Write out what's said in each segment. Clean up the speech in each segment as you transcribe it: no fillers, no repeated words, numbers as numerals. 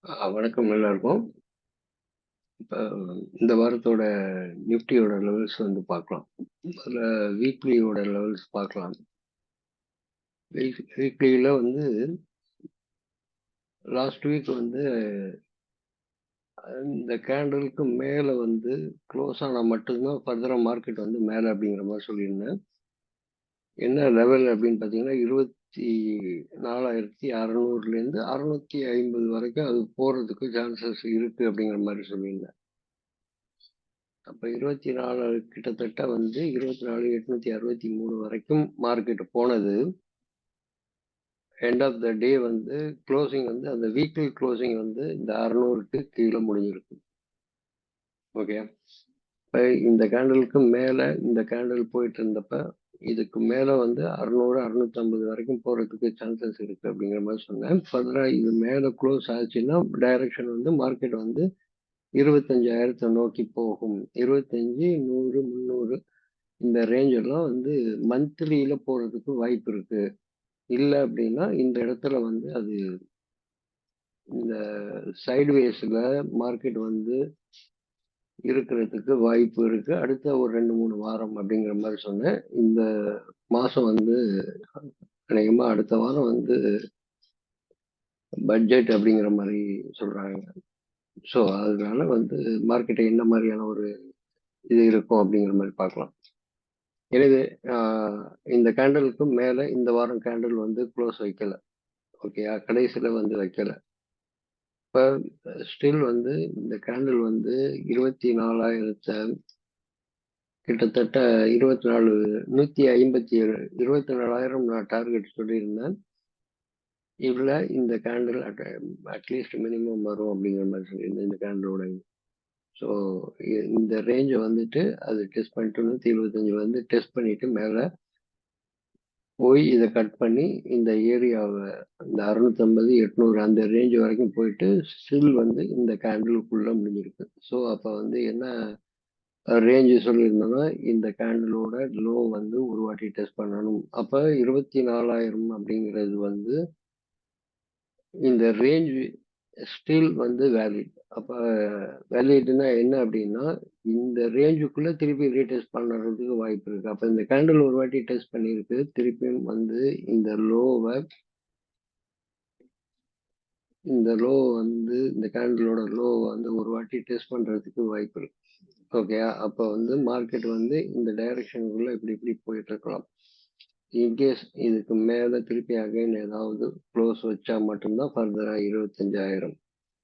வணக்கம் எல்லாருக்கும். இப்ப இந்த வாரத்தோட நிஃப்டியோட லெவல்ஸ் வந்து பார்க்கலாம். முதல்ல வீக்லியோட லெவல்ஸ் பார்க்கலாம். வீக்லியில வந்து லாஸ்ட் வீக் வந்து இந்த கேண்டலுக்கு மேலே வந்து க்ளோஸ் ஆனால் மட்டும்தான் ஃபர்தராக மார்க்கெட் வந்து மேலே அப்படிங்கிற மாதிரி சொல்லியிருந்தேன். என்ன லெவல் அப்படின்னு பார்த்தீங்கன்னா 24,600லேருந்து 650 வரைக்கும் அது போகிறதுக்கு சான்சஸ் இருக்குது அப்படிங்கிற மாதிரி சொல்லியிருந்தேன். அப்போ 24 கிட்டத்தட்ட வந்து 24,863 வரைக்கும் மார்க்கெட் போனது. எண்ட் ஆஃப் த டே வந்து க்ளோசிங் வந்து அந்த வீக்லி க்ளோசிங் வந்து இந்த 600க்கு கீழே முடிஞ்சிருக்கு. ஓகே, இப்போ இந்த கேண்டலுக்கு மேலே இந்த கேண்டில் போயிட்டு இருந்தப்ப இதுக்கு மேலே வந்து 600 650 வரைக்கும் போகிறதுக்கு சான்சஸ் இருக்குது அப்படிங்கிற மாதிரி சொன்னேன். ஃபர்தராக இது மேலே க்ளோஸ் ஆச்சுன்னா டைரக்ஷன் வந்து மார்க்கெட் வந்து 25,000 நோக்கி போகும். 25, 100, 300 இந்த ரேஞ்ச் எல்லாம் வந்து மந்த்லியில போறதுக்கு வாய்ப்பு இருக்கு. இல்லை அப்படின்னா இந்த இடத்துல வந்து அது இந்த சைட்வேஸ்ல மார்க்கெட் வந்து இருக்கிறதுக்கு வாய்ப்பு இருக்கு. அடுத்த ஒரு 2-3 வாரம் அப்படிங்கிற மாதிரி சொன்னேன். இந்த மாசம் வந்து அநேகமா அடுத்த வாரம் வந்து பட்ஜெட் அப்படிங்கிற மாதிரி சொல்றாங்க. ஸோ அதனால வந்து மார்க்கெட்டை என்ன மாதிரியான ஒரு இது இருக்கும் அப்படிங்கிற மாதிரி பார்க்கலாம். எனவே இந்த கேண்டலுக்கு மேலே இந்த வாரம் கேண்டில் வந்து க்ளோஸ் வைக்கல. ஓகேயா, கடைசியில் வந்து வைக்கல. இப்போ ஸ்டில் வந்து இந்த கேண்டில் வந்து 24,000 கிட்டத்தட்ட 157 24,000 நான் டார்கெட் சொல்லியிருந்தேன். இதில் இந்த கேண்டில் அட்லீஸ்ட் மினிமம் வரும் அப்படிங்கிற மாதிரி சொல்லியிருந்தேன் இந்த கேண்டிலோட. ஸோ இந்த ரேஞ்சை வந்துட்டு அது டெஸ்ட் பண்ணிட்டு 175 வந்து டெஸ்ட் பண்ணிட்டு மேலே போய் இதை கட் பண்ணி இந்த ஏரியாவை இந்த 650 800 அந்த ரேஞ்ச் வரைக்கும் போயிட்டு ஸ்டில் வந்து இந்த கேண்டிலுக்குள்ள முடிஞ்சிருக்கு. ஸோ அப்போ வந்து என்ன ரேஞ்சு சொல்லியிருந்தோம்னா இந்த கேண்டிலோட லோ வந்து ஒரு வாட்டி டெஸ்ட் பண்ணணும். அப்போ 24,000 அப்படிங்கிறது வந்து இந்த ரேஞ்ச் ஸ்டில் வந்து வேலிட். அப்போ வேலிட்னா என்ன அப்படின்னா இந்த ரேஞ்சுக்குள்ள திருப்பி ரீடெஸ்ட் பண்ணுறதுக்கு வாய்ப்பு இருக்கு. அப்போ இந்த கேண்டில் ஒரு வாட்டி டெஸ்ட் பண்ணியிருக்கு, திருப்பியும் வந்து இந்த லோவை வந்து இந்த கேண்டிலோட லோ வந்து ஒரு வாட்டி டெஸ்ட் பண்றதுக்கு வாய்ப்பு இருக்கு. ஓகே, அப்போ வந்து மார்க்கெட் வந்து இந்த டைரக்ஷனுக்குள்ள இப்படி போயிட்டு இருக்கலாம். இன்கேஸ் இதுக்கு மேல திருப்பி அகைன் ஏதாவது க்ளோஸ் வச்சா மட்டும்தான் ஃபர்தரா 25,000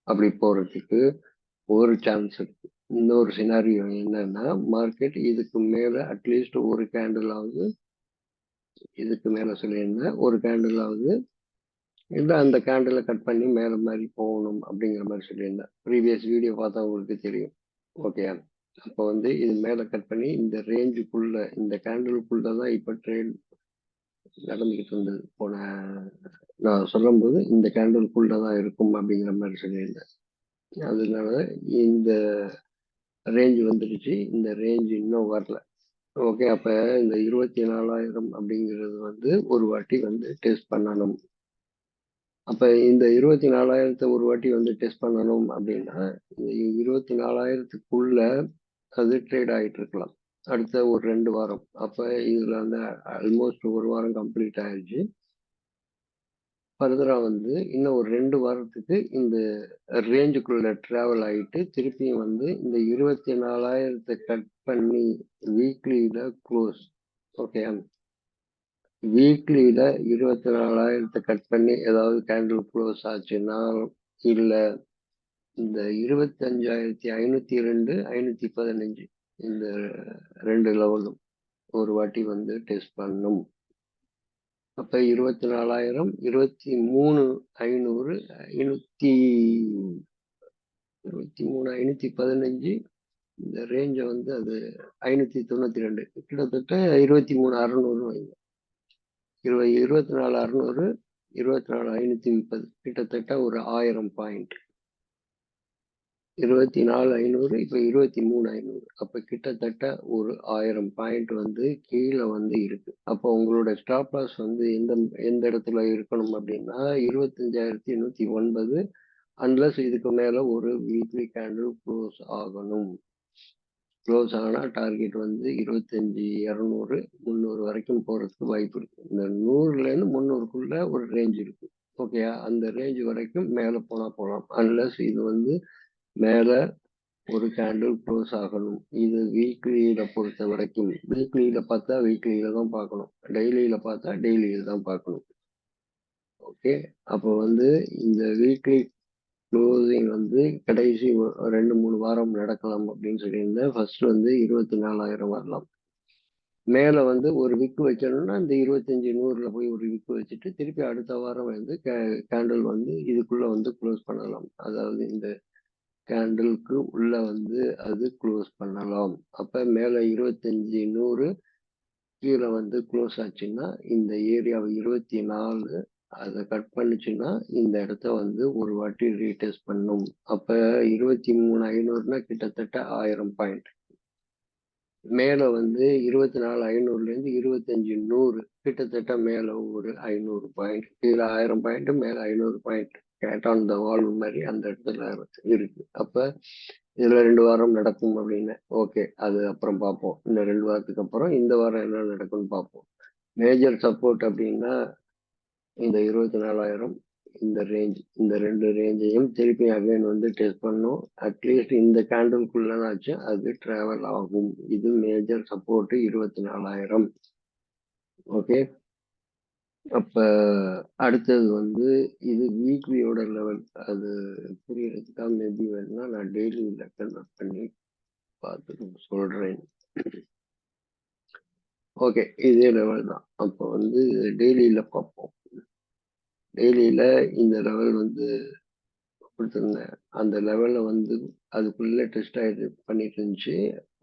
அப்படி போறதுக்கு ஒரு சான்ஸ் இருக்கு. இன்னொரு சினாரியோ என்னன்னா மார்க்கெட் இதுக்கு மேல அட்லீஸ்ட் ஒரு கேண்டிலாவது, இதுக்கு மேல சொல்லியிருந்தேன் ஒரு கேண்டிலாவது இல்லை அந்த கேண்டிலை கட் பண்ணி மேலே மாதிரி போகணும் அப்படிங்கிற மாதிரி சொல்லியிருந்தேன். ப்ரீவியஸ் வீடியோ பார்த்தா உங்களுக்கு தெரியும். ஓகே, அப்போ வந்து இது மேலே கட் பண்ணி இந்த ரேஞ்சுக்குள்ள இந்த கேண்டிலுக்குள்ள தான் இப்போ ட்ரேட் நடந்துக்கிட்டு இருந்தது. நான் சொல்லும்போது இந்த கேண்டிலுக்குள்ள தான் இருக்கும் அப்படிங்கிற மாதிரி சொல்லியிருந்தேன். அதனால இந்த ரேஞ்ச் வந்துடுச்சு, இந்த ரேஞ்ச் இன்னும் வரல. ஓகே, அப்போ இந்த 24,000 அப்படிங்கிறது வந்து ஒரு வாட்டி வந்து டெஸ்ட் பண்ணணும். அப்போ இந்த 24,000 ஒரு வாட்டி வந்து டெஸ்ட் பண்ணணும் அப்படின்னா 24,000க்குள்ள அது ட்ரேட் ஆகிட்டு இருக்கலாம் அடுத்த ஒரு 2 வாரம். அப்போ இதில் வந்து ஆல்மோஸ்ட் ஒரு வாரம் கம்ப்ளீட் ஆயிடுச்சு. ஃபர்தராக வந்து இன்னும் ஒரு 2 வாரத்துக்கு இந்த ரேஞ்சுக்குள்ள ட்ராவல் ஆகிட்டு திருப்பியும் வந்து இந்த 24,000 கட் பண்ணி வீக்லியில் க்ளோஸ். ஓகே, வீக்லியில் 24,000 கட் பண்ணி ஏதாவது கேண்டில் க்ளோஸ் ஆச்சுன்னா இல்லை இந்த 25,502 515 இந்த 2 லெவலும் ஒரு வாட்டி வந்து டெஸ்ட் பண்ணும். அப்போ 24,000 23,500 515 இந்த ரேஞ்சை வந்து அது 592 கிட்டத்தட்ட 23,600 வைங்க. 24,600 24,530 கிட்டத்தட்ட ஒரு 1000 பாயிண்ட். 24,500 இப்போ 23,500 அப்போ கிட்டத்தட்ட ஒரு 1000 பாயிண்ட் வந்து கீழே வந்து இருக்கு. அப்போ உங்களோட ஸ்டாப் லாஸ் வந்து எந்த இடத்துல இருக்கணும் அப்படின்னா 25,809 அன்லஸ் இதுக்கு மேல ஒரு வீக்லி கேண்டில் க்ளோஸ் ஆகணும். க்ளோஸ் ஆனா டார்கெட் வந்து 25 200 300 வரைக்கும் போறதுக்கு வாய்ப்பு இருக்கு. இந்த 100ல இருந்து 300க்குள்ள ஒரு ரேஞ்ச் இருக்கு. ஓகேயா? அந்த ரேஞ்ச் வரைக்கும் மேல போனா போலாம். அன்லஸ் இது வந்து மேல ஒரு கேண்டில் க்ளோஸ் ஆகணும். இது வீக்லியில பொறுத்த வரைக்கும். வீக்லியில பார்த்தா வீக்லியில தான் பார்க்கணும். டெய்லியில பார்த்தா டெய்லியில தான் பார்க்கணும். ஓகே. அப்போ வந்து இந்த வீக்லி க்ளோசிங் வந்து கடைசி 2-3 வாரம் நடக்கலாம் அப்படின்னு சொல்லியிருந்தேன். ஃபர்ஸ்ட் வந்து 24,000 வரலாம். மேல வந்து ஒரு விக் வைக்கணும்னா இந்த 25 100ல போய் ஒரு விக் வச்சுட்டு திருப்பி அடுத்த வாரம் வந்து கேண்டில் வந்து இதுக்குள்ள வந்து க்ளோஸ் பண்ணலாம். அதாவது இந்த கேண்டிலுக்கு உள்ள வந்து அது க்ளோஸ் பண்ணலாம். அப்ப மேல 25 100 கீழே வந்து க்ளோஸ் ஆச்சுன்னா இந்த ஏரியாவை 24 அதை கட் பண்ணுச்சுன்னா இந்த இடத்த வந்து ஒரு வாட்டி ரீடெஸ்ட் பண்ணும். அப்ப 23,500னா கிட்டத்தட்ட 1000 பாயிண்ட். மேல வந்து 24,500ல இருந்து 25,100 கிட்டத்தட்ட மேல ஒரு 500 பாயிண்ட். கீழே 1000 பாயிண்ட், மேல 500 பாயிண்ட். கேட் ஆன் த வால் மாதிரி அந்த இடத்துல இருக்கு. அப்ப இதுல 2 வாரம் நடக்கும் அப்படின்னு. ஓகே, அது அப்புறம் பார்ப்போம். இந்த 2 வாரத்துக்கு அப்புறம் இந்த வாரம் என்ன நடக்கும்னு பார்ப்போம். மேஜர் சப்போர்ட் அப்படின்னா இந்த 24,000 இந்த ரேஞ்ச், இந்த 2 ரேஞ்சையும் திருப்பி அகைன் வந்து டெஸ்ட் பண்ணும். அட்லீஸ்ட் இந்த கேண்டில்குள்ளனாச்சும் அது டிராவல் ஆகும். இது மேஜர் சப்போர்ட் 24,000. ஓகே. அப்ப அடுத்தது வந்து இது வீக்லியோட லெவல். அது புரியறதுக்காக மேபி வேணும்னா நான் டெய்லியில கன்வெர்ட் பண்ணி பார்த்துட்டு சொல்றேன். ஓகே, இதே லெவல் தான். அப்போ வந்து டெய்லியில பார்ப்போம். டெய்லியில இந்த லெவல் வந்து கொடுத்துருந்தேன். அந்த லெவல்ல வந்து அதுக்குள்ள டெஸ்ட் ஆயிட்டு பண்ணிட்டு இருந்துச்சு.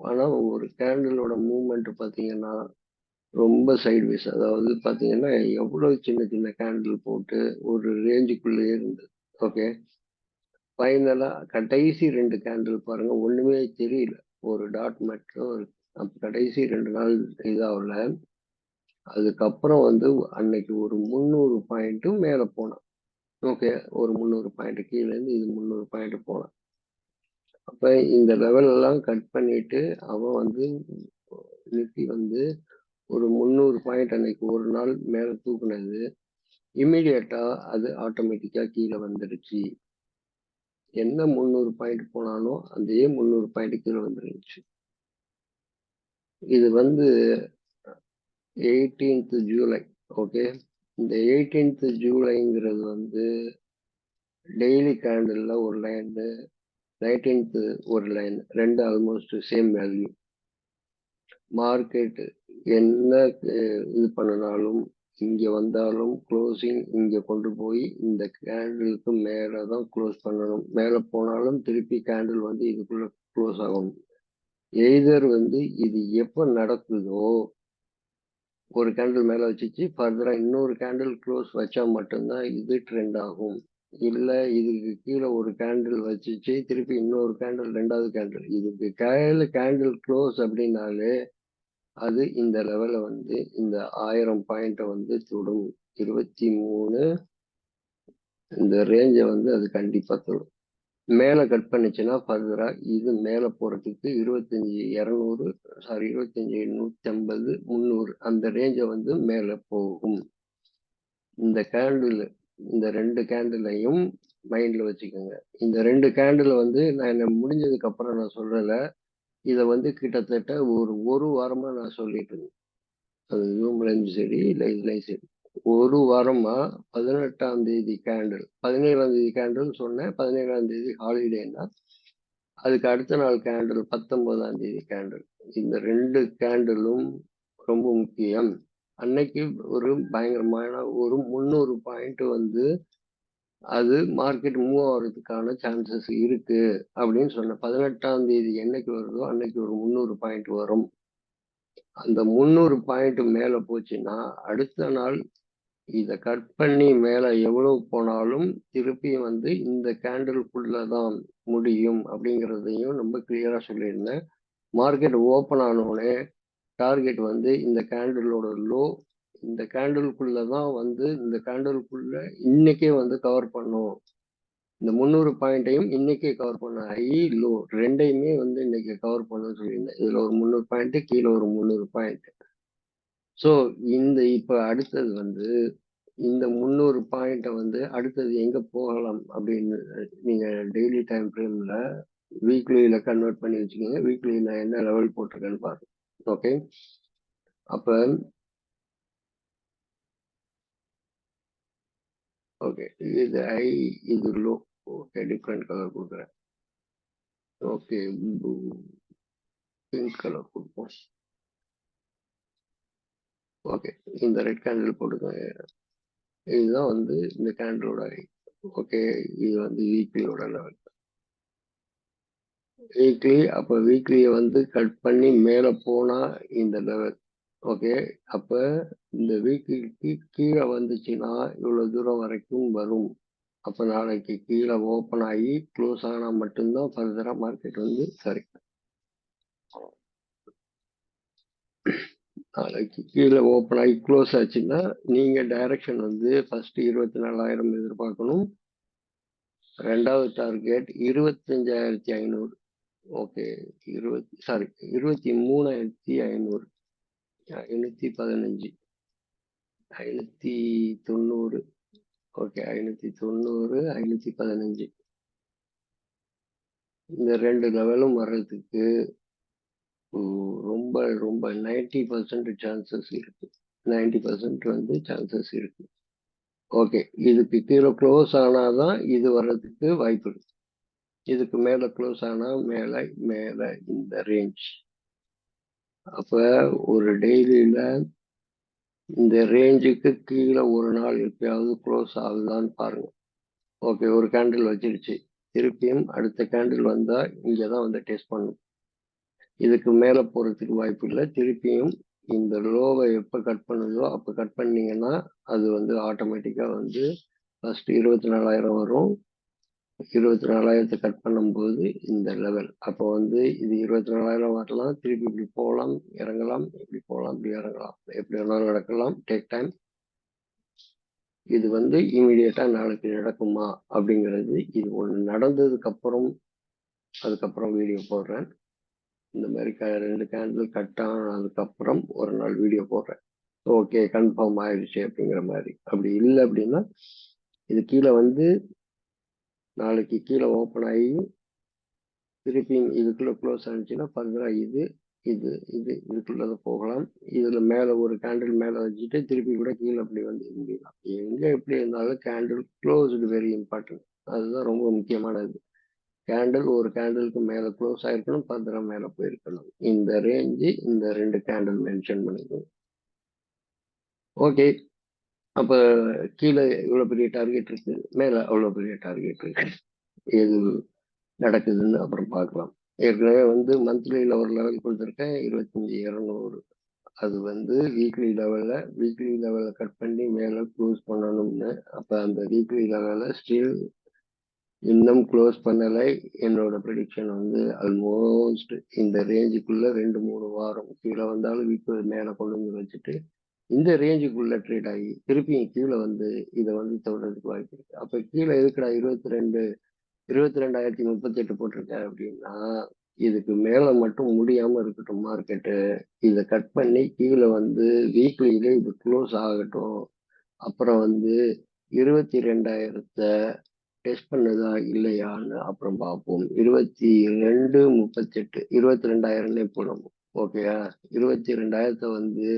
ஆனா ஒரு கேண்டிலோட மூவ்மெண்ட் பார்த்தீங்கன்னா ரொம்ப சைட்வேஸ். அதாவது பார்த்தீங்கன்னா எவ்வளவு சின்ன சின்ன கேண்டில் போட்டு ஒரு ரேஞ்சுக்குள்ளேயே இருந்தது. ஓகே. ஃபைனலா கடைசி 2 கேண்டில் பாருங்க, ஒண்ணுமே தெரியல. ஒரு டாட் மட்டும் இருக்கு. அப்ப கடைசி 2 நாள் இதாகல. அதுக்கப்புறம் வந்து அன்னைக்கு ஒரு 300 பாயிண்ட்டும் மேல போனான். ஓகே, ஒரு 300 பாயிண்ட் கீழே இருந்து இது 300 பாயிண்ட் போனான். அப்ப இந்த லெவல் எல்லாம் கட் பண்ணிட்டு அவன் வந்து நிஃப்டி வந்து ஒரு 300 பாயிண்ட் அன்னைக்கு ஒரு நாள் மேல தூக்குனது. இம்மிடியட்டா அது ஆட்டோமேட்டிக்கா கீழே வந்துடுச்சு. என்ன 300 பாயிண்ட் போனாலும் அதே 300 பாயிண்ட் கீழே வந்துருந்துச்சு. இது வந்து 18th ஜூலை. ஓகே. இந்த 18th ஜூலைங்கிறது வந்து டெய்லி கேண்டில்ல ஒரு லைன், 19th ஒரு லைன், ரெண்டு ஆல்மோஸ்ட் சேம் வேல்யூ. மார்க்கெட் என்ன இது பண்ணினாலும் இங்க வந்தாலும் க்ளோசிங் இங்க கொண்டு போய் இந்த கேண்டிலுக்கு மேலதான் க்ளோஸ் பண்ணணும். மேல போனாலும் திருப்பி கேண்டில் வந்து இதுக்குள்ள க்ளோஸ் ஆகணும். எய்தர் வந்து இது எப்ப நடக்குதோ ஒரு கேண்டில் மேல வச்சுச்சு ஃபர்தரா இன்னொரு கேண்டில் க்ளோஸ் வச்சா மட்டும்தான் இது ட்ரெண்ட் ஆகும். இல்ல இதுக்கு கீழே ஒரு கேண்டில் வச்சுச்சு திருப்பி இன்னொரு கேண்டில், ரெண்டாவது கேண்டில், இதுக்கு கீழே கேண்டில் க்ளோஸ் அப்படின்னாலே அது இந்த லெவல்ல வந்து இந்த 1000 பாயிண்ட வந்து தொடும். 23 இந்த ரேஞ்ச வந்து அது கண்டிப்பா தொடும். மேல கட் பண்ணுச்சுன்னா ஃபர்தரா இது மேல போறதுக்கு 25 150 300 அந்த ரேஞ்ச வந்து மேல போகும். இந்த கேண்டில், இந்த 2 கேண்டிலையும் மைண்ட்ல வச்சுக்கோங்க. இந்த 2 கேண்டில் வந்து நான் முடிஞ்சதுக்கு அப்புறம் நான் சொல்லல. இத வந்து கிட்டத்தட்ட ஒரு வாரமா நான் சொல்லிட்டு இருந்தேன். அது ஜூம்லயும் சரி, இல்ல இதுலயும் சரி. ஒரு வாரமா 18ஆம் தேதி கேண்டில், 17ஆம் தேதி கேண்டில் சொன்னேன். 17ஆம் தேதி ஹாலிடேன்னா அதுக்கு அடுத்த நாள் கேண்டில் 19ஆம் தேதி கேண்டில். இந்த 2 கேண்டிலும் ரொம்ப முக்கியம். அன்னைக்கு ஒரு பயங்கரமான ஒரு 300 பாயிண்ட் வந்து அது மார்க்கெட் மூவ் ஆகிறதுக்கான சான்சஸ் இருக்கு அப்படின்னு சொன்னேன். 18ஆம் தேதி என்னைக்கு வருதோ அன்னைக்கு ஒரு 300 பாயிண்ட் வரும். அந்த 300 பாயிண்ட் மேல போச்சுன்னா அடுத்த நாள் இதை கட் பண்ணி மேல எவ்வளவு போனாலும் திருப்பி வந்து இந்த கேண்டிலுக்குள்ளதான் முடியும் அப்படிங்கிறதையும் ரொம்ப கிளியரா சொல்லியிருந்தேன். மார்க்கெட் ஓப்பன் ஆனவுடனே டார்கெட் வந்து இந்த கேண்டிலோட லோ, இந்த கேண்டிலுக்குள்ளதான் வந்து இந்த கேண்டிலுக்குள்ள இன்னைக்கே வந்து கவர் பண்ணும். இந்த 300 பாயிண்ட்டையும் இன்னைக்கே கவர் பண்ண ஹை லோ ரெண்டையுமே வந்து இன்னைக்கு கவர் பண்ணணும்னு சொல்லியிருந்தேன். இதுல ஒரு 300 பாயிண்ட், கீழே ஒரு 300 பாயிண்ட். ஸோ இப்ப அடுத்தது வந்து இந்த 300 பாயிண்ட்டை வந்து அடுத்தது எங்க போகலாம் அப்படின்னு நீங்க டெய்லி டைம் ஃப்ரேம்ல வீக்லியில கன்வெர்ட் பண்ணி வச்சுக்கோங்க. வீக்லியில என்ன லெவல் போட்டிருக்கேன்னு பாருங்க. ஓகே, அப்ப ஓகே, இது ஹை, இது லோ. ஓகே, டிஃப்ரெண்ட் கலர் கொடுக்குறேன். ஓகே, பிங்க் கலர் கொடுப்போம். ஓகே, இந்த ரெட் கேண்டில் போட்டுக்கோங்க. இதுதான் வந்து இந்த கேண்டிலோட ஹை. ஓகே, இது வந்து வீக்லியோட லெவல். வீக்லி, அப்ப வீக்லியை வந்து கட் பண்ணி மேல போனா இந்த லெவல். ஓகே, அப்ப இந்த வீக்லிக்கு கீழே வந்துச்சுன்னா இவ்வளவு தூரம் வரைக்கும் வரும். அப்ப நாளைக்கு கீழே ஓப்பன் ஆகி க்ளோஸ் ஆனா மட்டும்தான் ஃபர்தரா மார்க்கெட் வந்து சரி. நாளைக்கு கீழே ஓப்பன் ஆகி க்ளோஸ் ஆச்சுன்னா நீங்க டைரக்ஷன் வந்து ஃபர்ஸ்ட் 24,000 எதிர்பார்க்கணும். ரெண்டாவது டார்கெட் 25,500. ஓகே, 23,500, 515, 590. ஓகே, 590, 515. இந்த ரெண்டு லெவலும் வர்றதுக்கு ரொம்ப ரொம்ப 90% சான்சஸ் இருக்கு. 90% வந்து சான்சஸ் இருக்கு. ஓகே, இதுக்கு கீழே க்ளோஸ் ஆனாதான் இது வர்றதுக்கு வாய்ப்பு இருக்கு. இதுக்கு மேல க்ளோஸ் ஆனா மேல மேல இந்த ரேஞ்ச். அப்ப ஒரு டெய்லியில இந்த ரேஞ்சுக்கு கீழே ஒரு நாள் எப்பயாவது க்ளோஸ் ஆகுதான்னு பாருங்க. ஓகே, ஒரு கேண்டில் வச்சிருச்சு, திருப்பியும் அடுத்த கேண்டில் வந்தா இங்கதான் வந்து டெஸ்ட் பண்ணும். இதுக்கு மேல போறதுக்கு வாய்ப்பு இல்லை. திருப்பியும் இந்த லோவை எப்ப கட் பண்ணுதோ அப்ப கட் பண்ணீங்கன்னா அது வந்து ஆட்டோமேட்டிக்கா வந்து ஃபர்ஸ்ட் 24,000 வரும். 24,000 கட் பண்ணும்போது இந்த லெவல், அப்போ வந்து இது 24,000 வரலாம், திருப்பி இப்படி போகலாம், இறங்கலாம், இப்படி போகலாம், இப்படி இறங்கலாம், எப்படி வேணாலும் நடக்கலாம், டேக் டைம். இது வந்து இமீடியட்டா நாளைக்கு நடக்குமா அப்படிங்கிறது, இது ஒன்று நடந்ததுக்கு அப்புறம் அதுக்கப்புறம் வீடியோ போடுறேன். இந்த மாதிரி ரெண்டு கேண்டில் கட் ஆனதுக்கு அப்புறம் ஒரு நாள் வீடியோ போடுறேன். ஓகே, கன்ஃபார்ம் ஆயிடுச்சு அப்படிங்கிற மாதிரி. அப்படி இல்லை அப்படின்னா இது கீழே வந்து நாளைக்கு கீழே ஓப்பன் ஆகி திருப்பி இதுக்குள்ள க்ளோஸ் ஆனிச்சுன்னா ஃபர்தரா இது இது இது இதுக்குள்ளதான் போகலாம். இதுல மேல ஒரு கேண்டில் மேல வச்சுட்டு திருப்பி கூட கீழே அப்படி வந்து முடியலாம். எங்க எப்படி இருந்தாலும் கேண்டில் க்ளோஸ்டு வெரி இம்பார்ட்டன்ட். அதுதான் ரொம்ப முக்கியமானது. கேண்டில் ஒரு கேண்டிலுக்கு மேல க்ளோஸ் ஆயிருக்கணும், ஃபர்தரா மேல போயிருக்கணும். இந்த ரேஞ்சு இந்த ரெண்டு கேண்டில் மென்ஷன் பண்ணிக்கணும். ஓகே, அப்ப கீழே இவ்வளவு பெரிய டார்கெட் இருக்கு, மேல அவ்வளவு பெரிய டார்கெட் இருக்கு. எது நடக்குதுன்னு அப்புறம் பார்க்கலாம். ஏற்கனவே வந்து மந்த்லியில் ஒரு லெவல் கொடுத்துருக்கேன், 25,200. அது வந்து வீக்லி லெவலில் கட் பண்ணி மேலே க்ளோஸ் பண்ணணும்னு. அப்போ அந்த வீக்லி லெவலில் ஸ்டில் இன்னும் க்ளோஸ் பண்ணலை. என்னோட ப்ரெடிக்ஷன் வந்து ஆல்மோஸ்ட் இந்த ரேஞ்சுக்குள்ள 2-3 வாரம் கீழே வந்தாலும் வீக்கு மேலே கொண்டு வந்து வச்சுட்டு இந்த ரேஞ்சுக்குள்ள ட்ரேட் ஆகி திருப்பியும் கீழே வந்து இதை வந்து தொடர்றதுக்கு வாய்ப்பு இருக்கு. அப்போ கீழே இருக்கிற 22,038 போட்டிருக்கேன் அப்படின்னா இதுக்கு மேல மட்டும் முடியாம இருக்கட்டும் மார்க்கெட்டு. இதை கட் பண்ணி கீழே வந்து வீக்லியில இது க்ளோஸ் ஆகட்டும். அப்புறம் வந்து 22,000 டெஸ்ட் பண்ணுதா இல்லையான்னு அப்புறம் பார்ப்போம். 22,38, 22,000 போடணும். ஓகேயா, 22,000 வந்து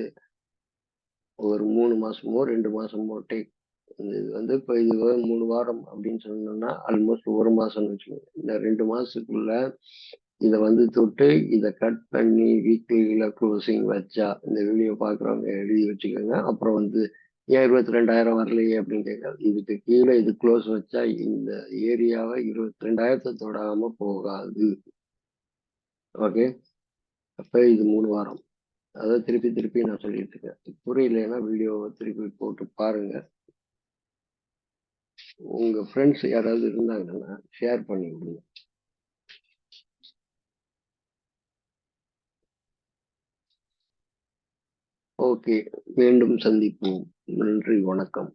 ஒரு 3 மாசமோ 2 மாசமோ டேக். இது வந்து இப்போ இது 3 வாரம் அப்படின்னு சொன்னோம்னா ஆல்மோஸ்ட் 1 மாசம்னு வச்சுக்கோங்க. இந்த 2 மாசத்துக்குள்ள இதை வந்து தொட்டு இதை கட் பண்ணி வீக்லியில க்ளோசிங் வச்சா இந்த வீடியோ பார்க்குறவங்க எழுதி வச்சுக்கோங்க. அப்புறம் வந்து ஏன் 22,000 வரலையே அப்படின்னு கேட்காது. இதுக்கு கீழே இது க்ளோஸ் வச்சா இந்த ஏரியாவை 22,000 தொடாம போகாது. ஓகே, அப்ப இது 3 வாரம். அதை திருப்பி திருப்பி நான் சொல்லிட்டு இருக்கேன். புரியலைன்னா வீடியோவை திருப்பி போட்டு பாருங்க. உங்க ஃப்ரெண்ட்ஸ் யாராவது இருந்தாங்கன்னா ஷேர் பண்ணி விடுங்க. ஓகே, மீண்டும் சந்திப்போம். நன்றி, வணக்கம்.